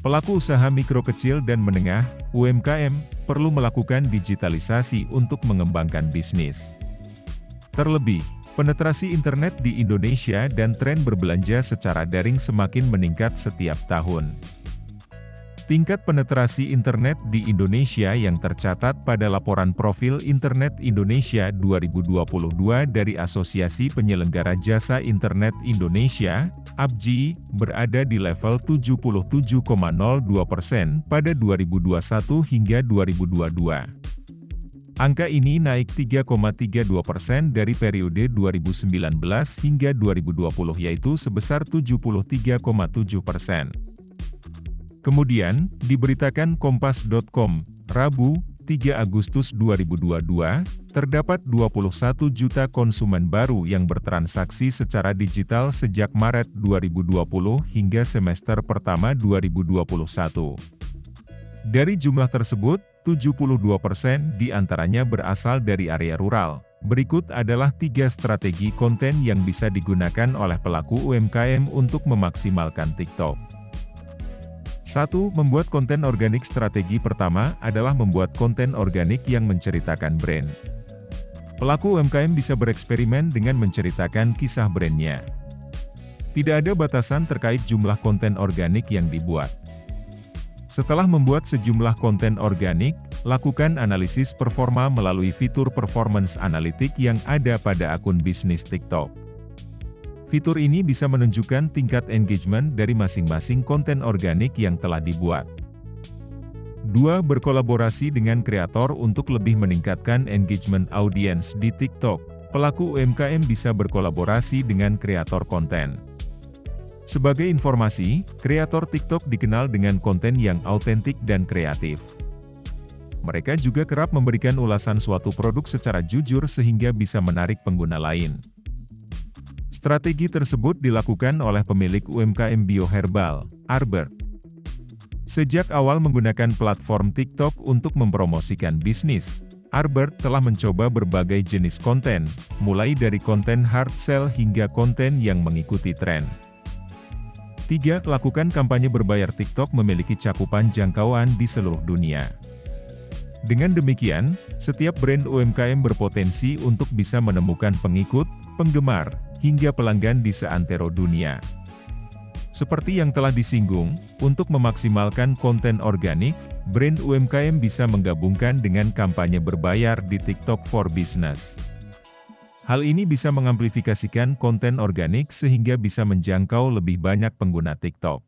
Pelaku usaha mikro kecil dan menengah, UMKM, perlu melakukan digitalisasi untuk mengembangkan bisnis. Terlebih, penetrasi internet di Indonesia dan tren berbelanja secara daring semakin meningkat setiap tahun. Tingkat penetrasi internet di Indonesia yang tercatat pada laporan Profil Internet Indonesia 2022 dari Asosiasi Penyelenggara Jasa Internet Indonesia, APJI, berada di level 77,02% pada 2021 hingga 2022. Angka ini naik 3,32% dari periode 2019 hingga 2020 yaitu sebesar 73,7%. Kemudian, diberitakan Kompas.com, Rabu, 3 Agustus 2022, terdapat 21 juta konsumen baru yang bertransaksi secara digital sejak Maret 2020 hingga semester pertama 2021. Dari jumlah tersebut, 72% diantaranya berasal dari area rural. Berikut adalah 3 strategi konten yang bisa digunakan oleh pelaku UMKM untuk memaksimalkan TikTok. 1. Membuat konten organik. Strategi pertama adalah membuat konten organik yang menceritakan brand. Pelaku UMKM bisa bereksperimen dengan menceritakan kisah brandnya. Tidak ada batasan terkait jumlah konten organik yang dibuat. Setelah membuat sejumlah konten organik, lakukan analisis performa melalui fitur performance analytic yang ada pada akun bisnis TikTok. Fitur ini bisa menunjukkan tingkat engagement dari masing-masing konten organik yang telah dibuat. 2. Berkolaborasi dengan kreator untuk lebih meningkatkan engagement audiens di TikTok. Pelaku UMKM bisa berkolaborasi dengan kreator konten. Sebagai informasi, kreator TikTok dikenal dengan konten yang autentik dan kreatif. Mereka juga kerap memberikan ulasan suatu produk secara jujur sehingga bisa menarik pengguna lain. Strategi tersebut dilakukan oleh pemilik UMKM bioherbal, Arbert. Sejak awal menggunakan platform TikTok untuk mempromosikan bisnis, Arbert telah mencoba berbagai jenis konten, mulai dari konten hard sell hingga konten yang mengikuti tren. 3. Lakukan kampanye berbayar. TikTok memiliki cakupan jangkauan di seluruh dunia. Dengan demikian, setiap brand UMKM berpotensi untuk bisa menemukan pengikut, penggemar, hingga pelanggan di seantero dunia. Seperti yang telah disinggung, untuk memaksimalkan konten organik, brand UMKM bisa menggabungkan dengan kampanye berbayar di TikTok for Business. Hal ini bisa mengamplifikasikan konten organik sehingga bisa menjangkau lebih banyak pengguna TikTok.